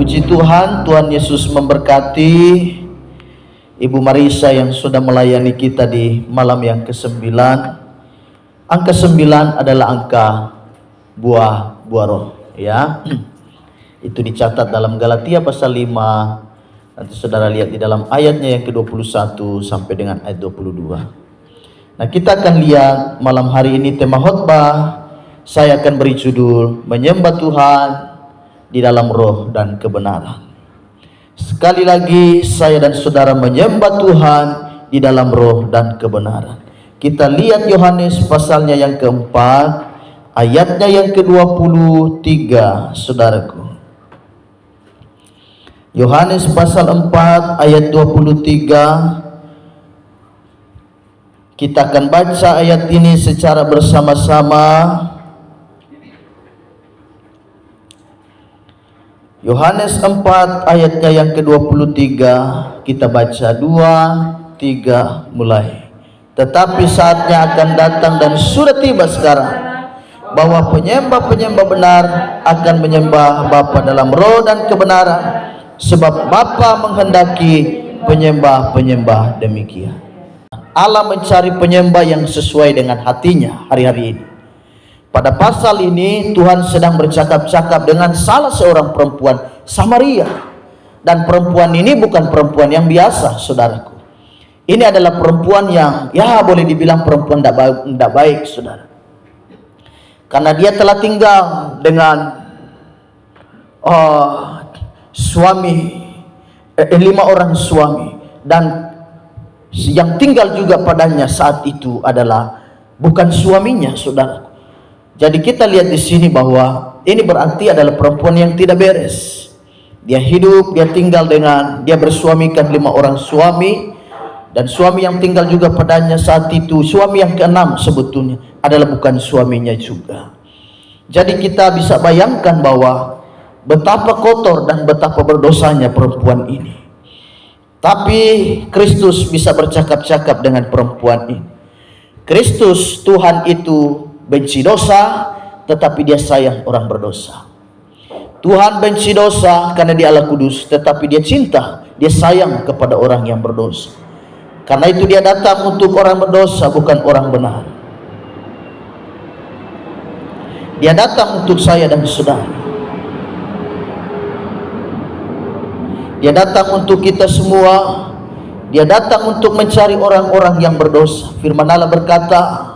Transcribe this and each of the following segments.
Puji Tuhan, Tuhan Yesus memberkati Ibu Marisa yang sudah melayani kita di malam yang ke-9. Angka 9 adalah angka buah roh, ya. Itu dicatat dalam Galatia pasal 5. Nanti saudara lihat di dalam ayatnya yang ke-21 sampai dengan ayat 22. Nah, kita akan lihat malam hari ini tema khotbah. Saya akan beri judul menyembah Tuhan di dalam roh dan kebenaran. Sekali lagi saya dan saudara menyembah Tuhan di dalam roh dan kebenaran. Kita lihat Yohanes pasalnya yang keempat, ayatnya yang ke-23, saudaraku. Yohanes pasal 4 ayat 23. Kita akan baca ayat ini secara bersama-sama. Yohanes 4 ayatnya yang ke-23, kita baca 2, 3 mulai. Tetapi saatnya akan datang dan sudah tiba sekarang, bahwa penyembah-penyembah benar akan menyembah Bapa dalam roh dan kebenaran, sebab Bapa menghendaki penyembah-penyembah demikian. Allah mencari penyembah yang sesuai dengan hatinya hari-hari ini. Pada pasal ini Tuhan sedang bercakap-cakap dengan salah seorang perempuan Samaria. Dan perempuan ini bukan perempuan yang biasa, saudaraku. Ini adalah perempuan yang boleh dibilang perempuan tidak baik, saudara. Karena dia telah tinggal dengan suami, 5 orang suami. Dan yang tinggal juga padanya saat itu adalah bukan suaminya, saudara. Jadi kita lihat di sini bahwa ini berarti adalah perempuan yang tidak beres. Dia hidup, dia tinggal dia bersuamikan 5 orang suami, dan suami yang tinggal juga padanya saat itu, suami yang ke-6 sebetulnya adalah bukan suaminya juga. Jadi kita bisa bayangkan bahwa betapa kotor dan betapa berdosanya perempuan ini. Tapi Kristus bisa bercakap-cakap dengan perempuan ini. Kristus, Tuhan itu benci dosa, tetapi dia sayang orang berdosa. Tuhan benci dosa karena dia Allah kudus, tetapi dia cinta, dia sayang kepada orang yang berdosa. Karena itu dia datang untuk orang berdosa, bukan orang benar. Dia datang untuk saya dan saudara. Dia datang untuk kita semua. Dia datang untuk mencari orang-orang yang berdosa. Firman Allah berkata,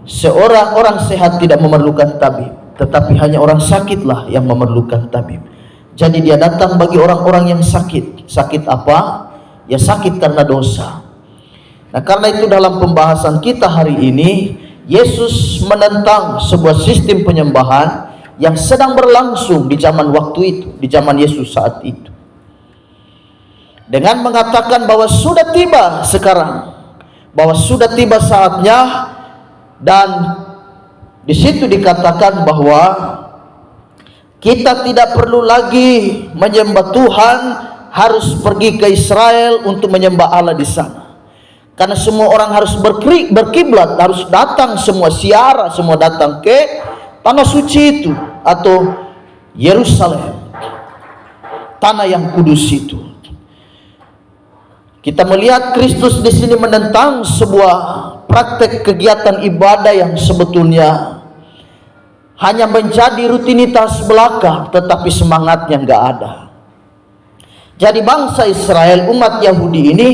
seorang orang sehat tidak memerlukan tabib, tetapi hanya orang sakitlah yang memerlukan tabib. Jadi dia datang bagi orang-orang yang sakit. Sakit apa? Ya sakit karena dosa. Nah, karena itu dalam pembahasan kita hari ini, Yesus menentang sebuah sistem penyembahan yang sedang berlangsung di zaman waktu itu, di zaman Yesus saat itu. Dengan mengatakan bahwa sudah tiba sekarang, bahwa sudah tiba saatnya. Dan di situ dikatakan bahwa kita tidak perlu lagi menyembah Tuhan, harus pergi ke Israel untuk menyembah Allah di sana. Karena semua orang harus berkiblat, harus datang semua siara, semua datang ke tanah suci itu atau Yerusalem, tanah yang kudus itu. Kita melihat Kristus di sini menentang sebuah praktek kegiatan ibadah yang sebetulnya hanya menjadi rutinitas belaka, tetapi semangatnya nggak ada. Jadi bangsa Israel, umat Yahudi ini,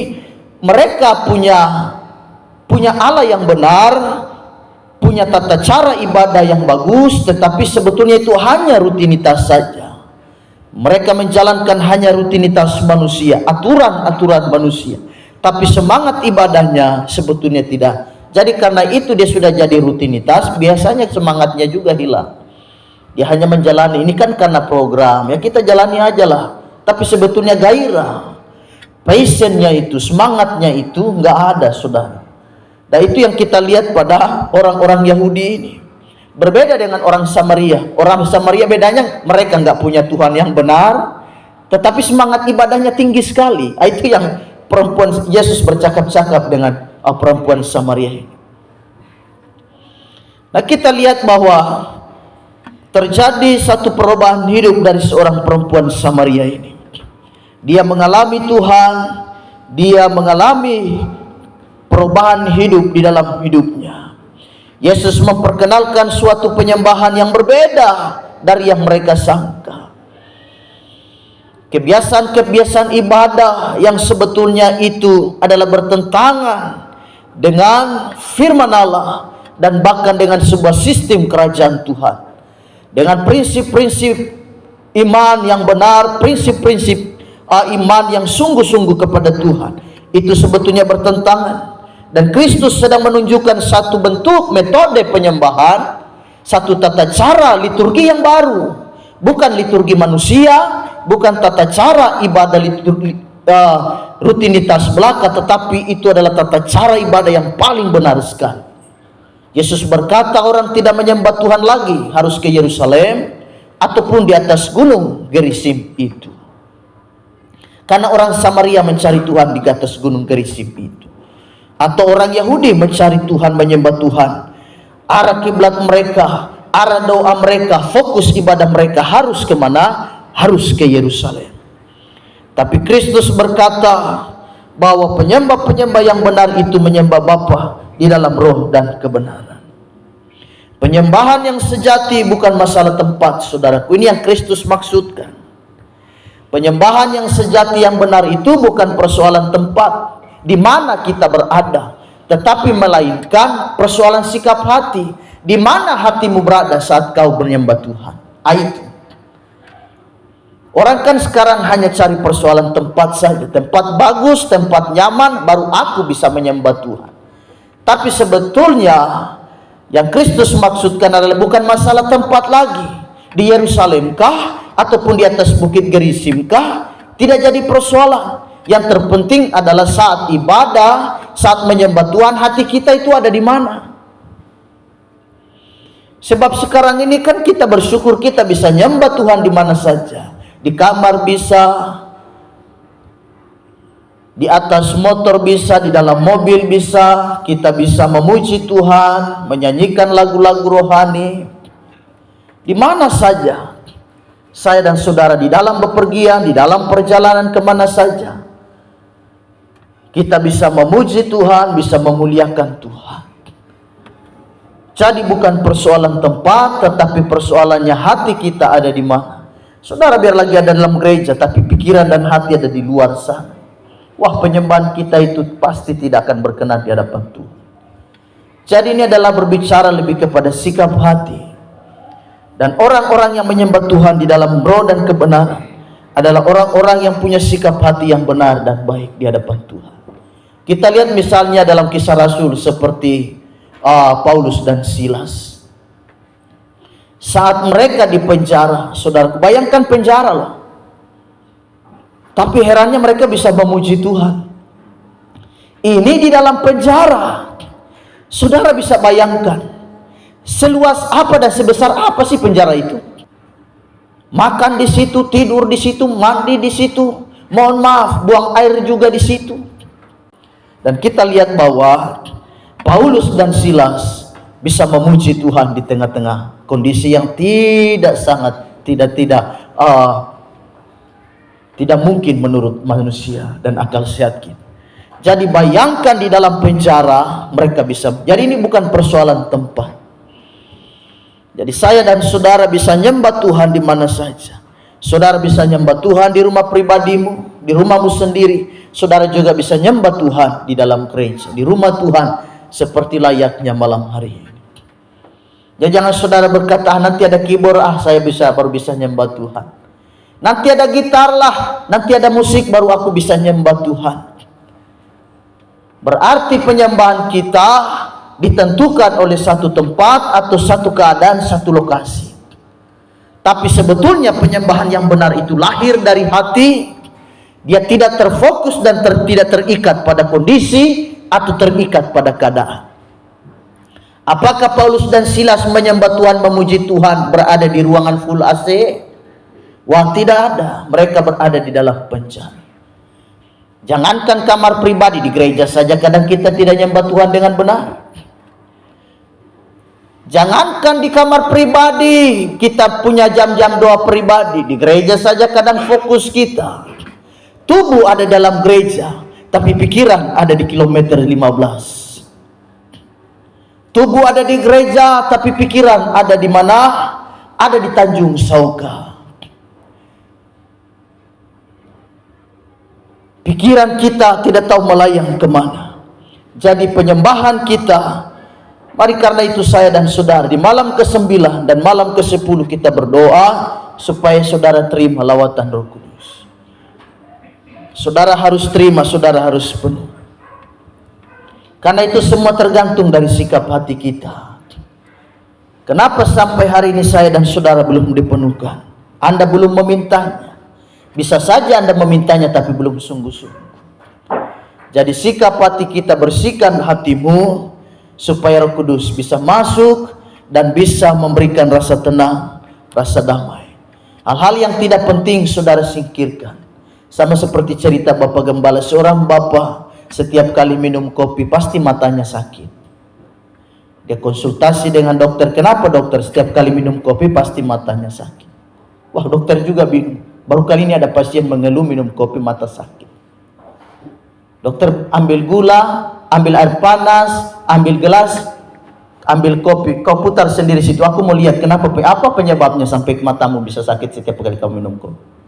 mereka punya Allah yang benar, punya tata cara ibadah yang bagus, tetapi sebetulnya itu hanya rutinitas saja. Mereka menjalankan hanya rutinitas manusia, aturan-aturan manusia. Tapi semangat ibadahnya sebetulnya tidak. Jadi karena itu dia sudah jadi rutinitas, biasanya semangatnya juga hilang. Dia hanya menjalani, ini kan karena program, ya kita jalani aja lah. Tapi sebetulnya gairah, passionnya itu, semangatnya itu nggak ada, saudara. Dan itu yang kita lihat pada orang-orang Yahudi ini. Berbeda dengan orang Samaria. Orang Samaria bedanya mereka nggak punya Tuhan yang benar, tetapi semangat ibadahnya tinggi sekali. Itu yang perempuan Yesus bercakap-cakap dengan perempuan Samaria ini. Nah, kita lihat bahwa terjadi satu perubahan hidup dari seorang perempuan Samaria ini. Dia mengalami Tuhan, dia mengalami perubahan hidup di dalam hidupnya. Yesus memperkenalkan suatu penyembahan yang berbeda dari yang mereka sangka. Kebiasaan-kebiasaan ibadah yang sebetulnya itu adalah bertentangan dengan firman Allah dan bahkan dengan sebuah sistem kerajaan Tuhan. Dengan prinsip-prinsip iman yang benar, prinsip-prinsip iman yang sungguh-sungguh kepada Tuhan, itu sebetulnya bertentangan. Dan Kristus sedang menunjukkan satu bentuk metode penyembahan, satu tata cara liturgi yang baru, bukan liturgi manusia, bukan tata cara ibadah liturgi rutinitas belaka, tetapi itu adalah tata cara ibadah yang paling benar sekali. Yesus berkata orang tidak menyembah Tuhan lagi harus ke Yerusalem ataupun di atas gunung Gerizim itu, karena orang Samaria mencari Tuhan di atas gunung Gerizim itu. Atau orang Yahudi mencari Tuhan, menyembah Tuhan, arah kiblat mereka, arah doa mereka, fokus ibadah mereka harus kemana? Harus ke Yerusalem. Tapi Kristus berkata bahwa penyembah-penyembah yang benar itu menyembah Bapa di dalam roh dan kebenaran. Penyembahan yang sejati bukan masalah tempat, saudaraku. Ini yang Kristus maksudkan. Penyembahan yang sejati yang benar itu bukan persoalan tempat di mana kita berada, tetapi melainkan persoalan sikap hati, di mana hatimu berada saat kau menyembah Tuhan. Itu. Orang kan sekarang hanya cari persoalan tempat saja, tempat bagus, tempat nyaman, baru aku bisa menyembah Tuhan. Tapi sebetulnya yang Kristus maksudkan adalah bukan masalah tempat lagi. Di Yerusalem kah ataupun di atas bukit Gerizim kah, tidak jadi persoalan. Yang terpenting adalah saat ibadah, saat menyembah Tuhan, hati kita itu ada di mana. Sebab sekarang ini kan kita bersyukur kita bisa nyembah Tuhan di mana saja. Di kamar bisa, di atas motor bisa, di dalam mobil bisa. Kita bisa memuji Tuhan, menyanyikan lagu-lagu rohani, di mana saja. Saya dan saudara di dalam bepergian, di dalam perjalanan kemana saja, kita bisa memuji Tuhan, bisa memuliakan Tuhan. Jadi bukan persoalan tempat, tetapi persoalannya hati kita ada di mana. Saudara biar lagi ada dalam gereja, tapi pikiran dan hati ada di luar sana. Wah, penyembahan kita itu pasti tidak akan berkenan di hadapan Tuhan. Jadi ini adalah berbicara lebih kepada sikap hati. Dan orang-orang yang menyembah Tuhan di dalam roh dan kebenaran adalah orang-orang yang punya sikap hati yang benar dan baik di hadapan Tuhan. Kita lihat misalnya dalam Kisah Rasul seperti Paulus dan Silas. Saat mereka di penjara, saudara, bayangkan penjara loh. Tapi herannya mereka bisa memuji Tuhan. Ini di dalam penjara. Saudara bisa bayangkan seluas apa dan sebesar apa sih penjara itu? Makan di situ, tidur di situ, mandi di situ, mohon maaf, buang air juga di situ. Dan kita lihat bahwa Paulus dan Silas bisa memuji Tuhan di tengah-tengah kondisi yang tidak mungkin menurut manusia dan akal sehat kita. Jadi bayangkan di dalam penjara mereka bisa. Jadi ini bukan persoalan tempat. Jadi saya dan saudara bisa nyembah Tuhan di mana saja. Saudara bisa nyembah Tuhan di rumah pribadimu, di rumahmu sendiri. Saudara juga bisa nyembah Tuhan di dalam gereja, di rumah Tuhan seperti layaknya malam hari ini. Ya, jangan saudara berkata nanti ada keyboard, saya baru bisa nyembah Tuhan. Nanti ada gitar lah, nanti ada musik baru aku bisa nyembah Tuhan. Berarti penyembahan kita ditentukan oleh satu tempat atau satu keadaan, satu lokasi. Tapi sebetulnya penyembahan yang benar itu lahir dari hati. Dia tidak terfokus dan tidak terikat pada kondisi atau terikat pada keadaan. Apakah Paulus dan Silas menyembah Tuhan, memuji Tuhan berada di ruangan full AC? Wah, tidak ada. Mereka berada di dalam penjara. Jangankan kamar pribadi, di gereja saja kadang kita tidak menyembah Tuhan dengan benar. Jangankan di kamar pribadi, kita punya jam-jam doa pribadi. Di gereja saja kadang fokus kita. Tubuh ada dalam gereja, tapi pikiran ada di kilometer 15. Tubuh ada di gereja, tapi pikiran ada di mana? Ada di Tanjung Sauka. Pikiran kita tidak tahu melayang kemana. Jadi penyembahan kita, mari karena itu saya dan saudara di malam ke-9 dan malam ke-10 kita berdoa supaya saudara terima lawatan Roh Kudus. Saudara harus terima, saudara harus penuh. Karena itu semua tergantung dari sikap hati kita. Kenapa sampai hari ini saya dan saudara belum dipenuhkan? Anda belum memintanya. Bisa saja Anda memintanya tapi belum sungguh-sungguh. Jadi sikap hati kita, bersihkan hatimu supaya Roh Kudus bisa masuk dan bisa memberikan rasa tenang, rasa damai. Hal-hal yang tidak penting saudara singkirkan. Sama seperti cerita Bapak Gembala, seorang bapak setiap kali minum kopi pasti matanya sakit. Dia konsultasi dengan dokter, kenapa dokter setiap kali minum kopi pasti matanya sakit? Wah, dokter juga bingung. Baru kali ini ada pasien mengeluh minum kopi mata sakit. Dokter ambil gula, ambil air panas, ambil gelas, ambil kopi, kau putar sendiri situ. Aku mau lihat kenapa, apa penyebabnya sampai matamu bisa sakit setiap kali kau minum kopi.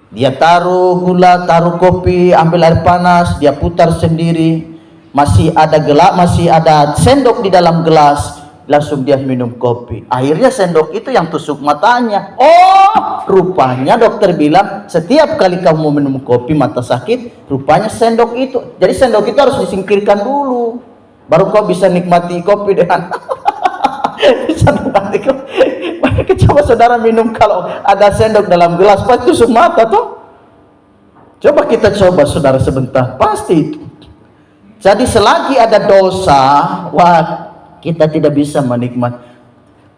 Dia taruh gula, taruh kopi, ambil air panas, dia putar sendiri. Masih ada gelas, masih ada sendok di dalam gelas, langsung dia minum kopi. Akhirnya sendok itu yang tusuk matanya. Oh, rupanya dokter bilang setiap kali kamu mau minum kopi mata sakit, rupanya sendok itu. Jadi sendok itu harus disingkirkan dulu, baru kau bisa nikmati kopi dengan bisa nikmati kopi. Coba saudara minum kalau ada sendok dalam gelas, pasti tusuk mata tuh. Coba kita coba saudara sebentar, pasti itu. Jadi selagi ada dosa, wah, kita tidak bisa menikmati.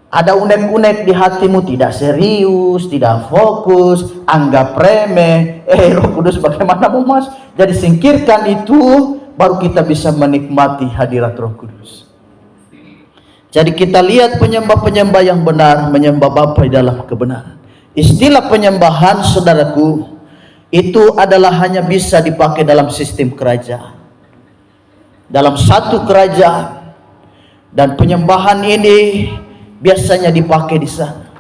Ada unek-unek di hatimu, tidak serius, tidak fokus, anggap remeh. Roh Kudus bagaimana mau mas? Jadi singkirkan itu, baru kita bisa menikmati hadirat Roh Kudus. Jadi kita lihat penyembah-penyembah yang benar, menyembah Bapa di dalam kebenaran. Istilah penyembahan, saudaraku, itu adalah hanya bisa dipakai dalam sistem kerajaan. Dalam satu kerajaan. Dan penyembahan ini biasanya dipakai di sana.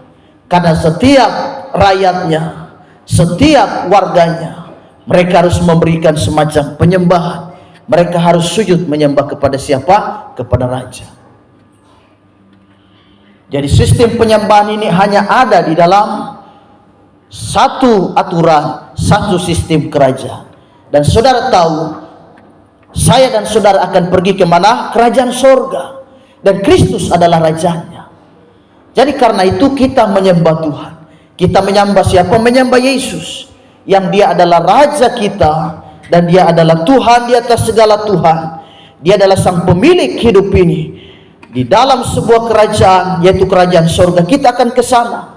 Karena setiap rakyatnya, setiap warganya, mereka harus memberikan semacam penyembahan. Mereka harus sujud menyembah kepada siapa? Kepada raja. Jadi sistem penyembahan ini hanya ada di dalam satu aturan, satu sistem kerajaan. Dan saudara tahu, saya dan saudara akan pergi kemana? Kerajaan sorga. Dan Kristus adalah rajanya. Jadi karena itu kita menyembah Tuhan. Kita menyembah siapa? Menyembah Yesus. Yang dia adalah raja kita. Dan dia adalah Tuhan di atas segala Tuhan. Dia adalah sang pemilik hidup ini. Di dalam sebuah kerajaan, yaitu kerajaan sorga, kita akan ke sana.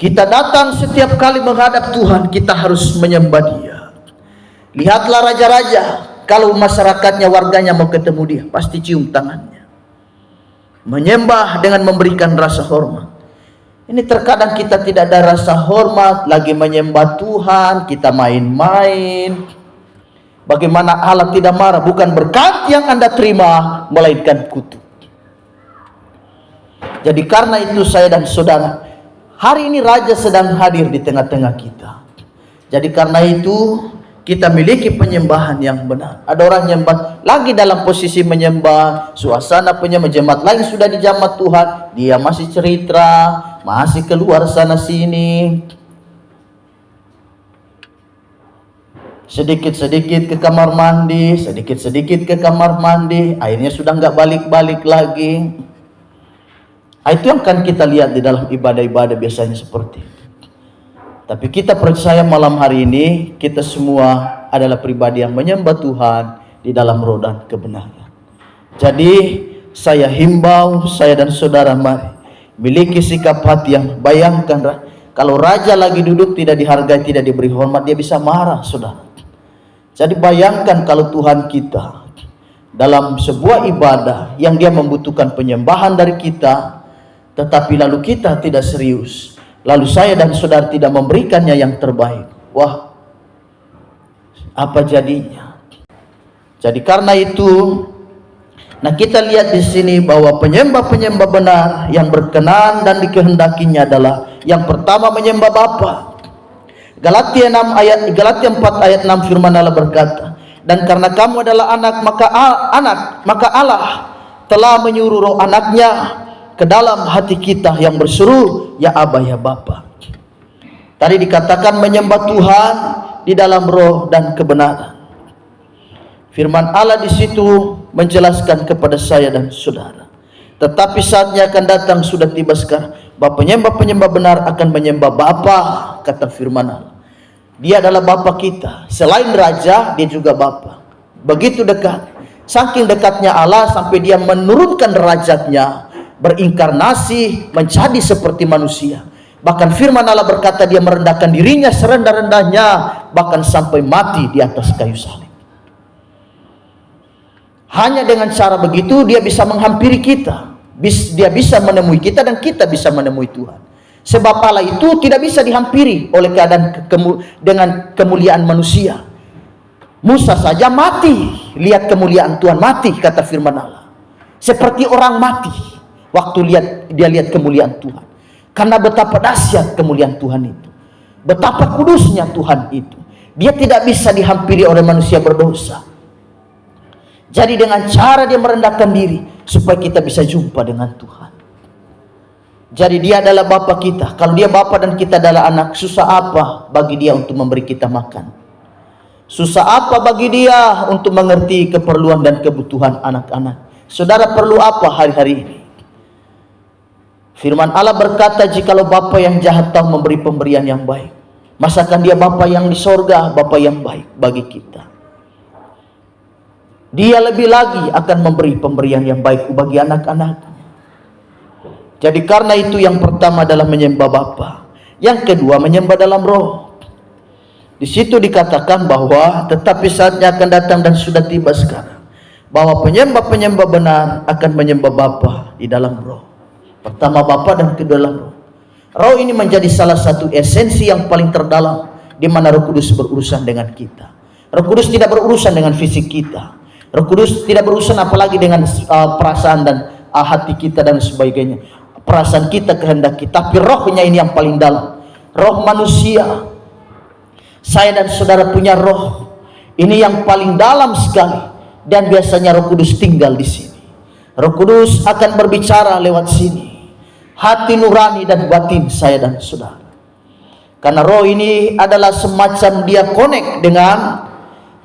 Kita datang setiap kali menghadap Tuhan, kita harus menyembah dia. Lihatlah raja-raja, kalau masyarakatnya, warganya mau ketemu dia, pasti cium tangannya. Menyembah dengan memberikan rasa hormat. Ini terkadang kita tidak ada rasa hormat, lagi menyembah Tuhan, kita main-main. Bagaimana Allah tidak marah? Bukan berkat yang Anda terima, melainkan kutuk. Jadi karena itu saya dan saudara, hari ini Raja sedang hadir di tengah-tengah kita. Jadi karena itu kita miliki penyembahan yang benar. Ada orang nyembah lagi dalam posisi menyembah, suasana penyembah, jemaat lain sudah di jamaat Tuhan, dia masih cerita, masih keluar sana sini, sedikit-sedikit ke kamar mandi, sedikit-sedikit ke kamar mandi, akhirnya sudah nggak balik-balik lagi. Itu yang akan kita lihat di dalam ibadah-ibadah biasanya seperti itu. Tapi kita percaya malam hari ini kita semua adalah pribadi yang menyembah Tuhan di dalam roh dan kebenaran. Jadi saya himbau, saya dan saudara, mari miliki sikap hati yang, bayangkan kalau raja lagi duduk tidak dihargai, tidak diberi hormat, dia bisa marah, saudara. Jadi bayangkan kalau Tuhan kita dalam sebuah ibadah yang dia membutuhkan penyembahan dari kita, tetapi lalu kita tidak serius, lalu saya dan saudara tidak memberikannya yang terbaik. Wah, apa jadinya? Jadi karena itu, nah kita lihat di sini bahwa penyembah-penyembah benar yang berkenan dan dikehendakinya adalah yang pertama menyembah Bapa. Galatia 4 ayat 6 firman Allah berkata, dan karena kamu adalah anak, maka Allah telah menyuruh roh anaknya ke dalam hati kita yang berseru, ya Aba, ya Bapa. Tadi dikatakan menyembah Tuhan di dalam roh dan kebenaran. Firman Allah di situ menjelaskan kepada saya dan saudara, tetapi saatnya akan datang, sudah tiba sekarang, bahwa penyembah-penyembah benar akan menyembah Bapa, kata firman Allah. Dia adalah Bapa kita. Selain Raja, dia juga Bapa. Begitu dekat. Saking dekatnya Allah sampai dia menurunkan derajatnya, berinkarnasi, menjadi seperti manusia. Bahkan firman Allah berkata dia merendahkan dirinya serendah-rendahnya, bahkan sampai mati di atas kayu salib. Hanya dengan cara begitu dia bisa menghampiri kita, dia bisa menemui kita, dan kita bisa menemui Tuhan. Sebab Allah itu tidak bisa dihampiri oleh keadaan dengan kemuliaan manusia. Musa saja mati, lihat kemuliaan Tuhan, mati, kata firman Allah. Seperti orang mati waktu dia lihat kemuliaan Tuhan. Karena betapa dahsyat kemuliaan Tuhan itu, betapa kudusnya Tuhan itu. Dia tidak bisa dihampiri oleh manusia berdosa. Jadi dengan cara dia merendahkan diri supaya kita bisa jumpa dengan Tuhan. Jadi dia adalah Bapa kita. Kalau dia Bapa dan kita adalah anak, susah apa bagi dia untuk memberi kita makan? Susah apa bagi dia untuk mengerti keperluan dan kebutuhan anak-anak? Saudara perlu apa hari-hari ini? Firman Allah berkata, jikalau Bapa yang jahat tahu memberi pemberian yang baik, masakan dia Bapa yang di sorga, Bapa yang baik bagi kita. Dia lebih lagi akan memberi pemberian yang baik bagi anak-anak. Jadi karena itu yang pertama adalah menyembah Bapa. Yang kedua menyembah dalam roh. Di situ dikatakan bahwa tetapi saatnya akan datang dan sudah tiba sekarang, bahwa penyembah-penyembah benar akan menyembah Bapa di dalam roh. Pertama Bapa dan kedua dalam roh. Roh ini menjadi salah satu esensi yang paling terdalam di mana Roh Kudus berurusan dengan kita. Roh Kudus tidak berurusan dengan fisik kita. Roh Kudus tidak berurusan apalagi dengan perasaan dan hati kita dan sebagainya. Perasaan kita, kehendak kita, tapi rohnya ini yang paling dalam. Roh manusia. Saya dan saudara punya roh. Ini yang paling dalam sekali, dan biasanya Roh Kudus tinggal di sini. Roh Kudus akan berbicara lewat sini. Hati nurani dan batin saya dan saudara. Karena roh ini adalah semacam dia connect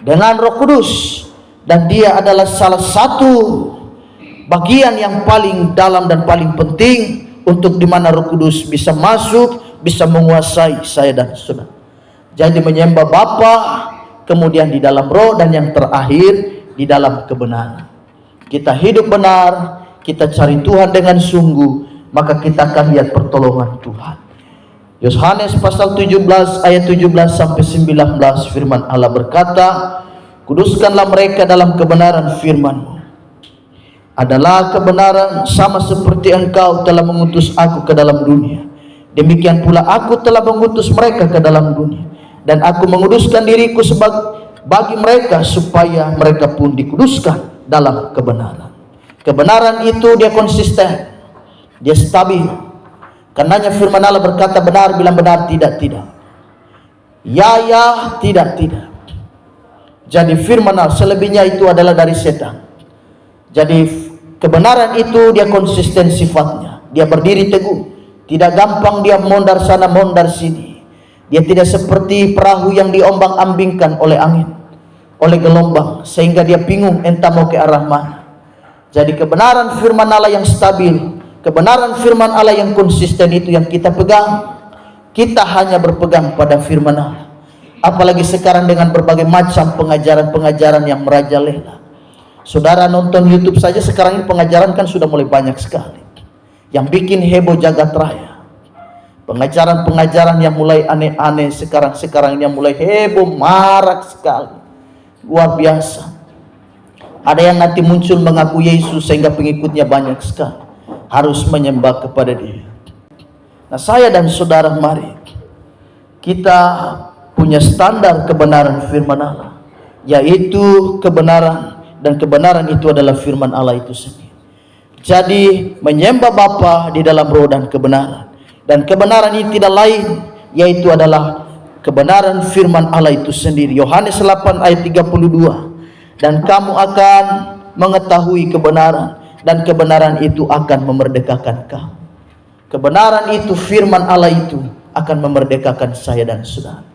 dengan Roh Kudus. Dan dia adalah salah satu bagian yang paling dalam dan paling penting untuk dimana Roh Kudus bisa masuk, bisa menguasai saya dan saudara. Jadi menyembah Bapa, kemudian di dalam roh, dan yang terakhir di dalam kebenaran. Kita hidup benar, kita cari Tuhan dengan sungguh, maka kita akan lihat pertolongan Tuhan. Yohanes pasal 17 ayat 17 sampai 19 firman Allah berkata, kuduskanlah mereka dalam kebenaran firman-Mu. Adalah kebenaran, sama seperti Engkau telah mengutus aku ke dalam dunia, demikian pula aku telah mengutus mereka ke dalam dunia. Dan aku menguduskan diriku bagi mereka supaya mereka pun dikuduskan dalam kebenaran. Kebenaran itu dia konsisten, dia stabil. Karenanya firman Allah berkata, benar bilang benar, tidak tidak. Ya ya, tidak tidak. Jadi firman Allah selebihnya itu adalah dari setan. Jadi kebenaran itu dia konsisten sifatnya. Dia berdiri teguh. Tidak gampang dia mondar sana mondar sini. Dia tidak seperti perahu yang diombang-ambingkan oleh angin, oleh gelombang, sehingga dia bingung entah mau ke arah mana. Jadi kebenaran firman Allah yang stabil, kebenaran firman Allah yang konsisten itu yang kita pegang. Kita hanya berpegang pada firman Allah. Apalagi sekarang dengan berbagai macam pengajaran-pengajaran yang merajalela. Saudara nonton YouTube saja sekarang ini pengajaran kan sudah mulai banyak sekali. Yang bikin heboh jagat raya. Pengajaran-pengajaran yang mulai aneh-aneh sekarang ini yang mulai heboh, marak sekali. Luar biasa. Ada yang nanti muncul mengaku Yesus sehingga pengikutnya banyak sekali, harus menyembah kepada Dia. Nah, saya dan saudara, mari kita punya standar kebenaran firman Allah, yaitu kebenaran, dan kebenaran itu adalah firman Allah itu sendiri. Jadi menyembah Bapa di dalam roh dan kebenaran, dan kebenaran ini tidak lain, yaitu adalah kebenaran firman Allah itu sendiri. Yohanes 8 ayat 32, dan kamu akan mengetahui kebenaran, dan kebenaran itu akan memerdekakan kamu. Kebenaran itu, firman Allah itu akan memerdekakan saya dan saudara.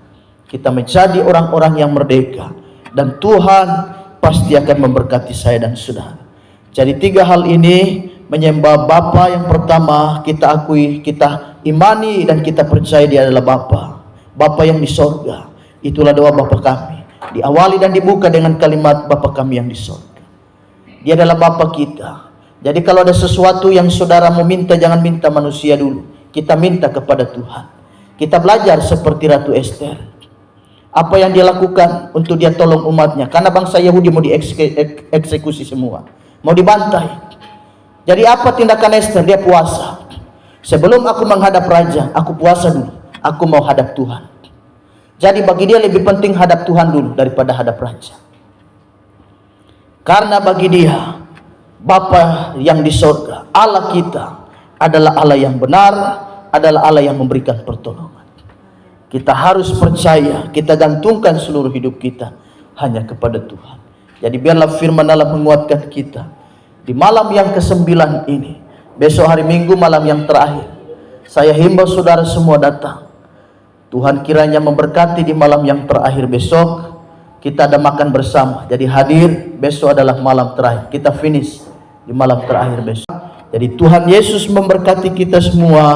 Kita menjadi orang-orang yang merdeka, dan Tuhan pasti akan memberkati saya dan saudara. Jadi 3 hal ini, menyembah Bapa yang pertama, kita akui, kita imani, dan kita percaya Dia adalah Bapa. Bapa yang di sorga. Itulah doa Bapa kami. Diawali dan dibuka dengan kalimat Bapa kami yang di sorga. Dia adalah Bapa kita. Jadi kalau ada sesuatu yang saudara mau minta, jangan minta manusia dulu. Kita minta kepada Tuhan. Kita belajar seperti Ratu Ester. Apa yang dia lakukan untuk dia tolong umatnya. Karena bangsa Yahudi mau dieksekusi semua. Mau dibantai. Jadi apa tindakan Ester? Dia puasa. Sebelum aku menghadap raja, aku puasa dulu. Aku mau hadap Tuhan. Jadi bagi dia lebih penting hadap Tuhan dulu daripada hadap raja. Karena bagi dia, Bapa yang di sorga, Allah kita adalah Allah yang benar, adalah Allah yang memberikan pertolongan. Kita harus percaya, kita gantungkan seluruh hidup kita hanya kepada Tuhan. Jadi biarlah firman Allah menguatkan kita di malam yang ke-9 ini. Besok hari Minggu, malam yang terakhir, saya himbau saudara semua datang. Tuhan kiranya memberkati di malam yang terakhir besok. Kita ada makan bersama. Jadi hadir, besok adalah malam terakhir. Kita finish di malam terakhir besok. Jadi Tuhan Yesus memberkati kita semua.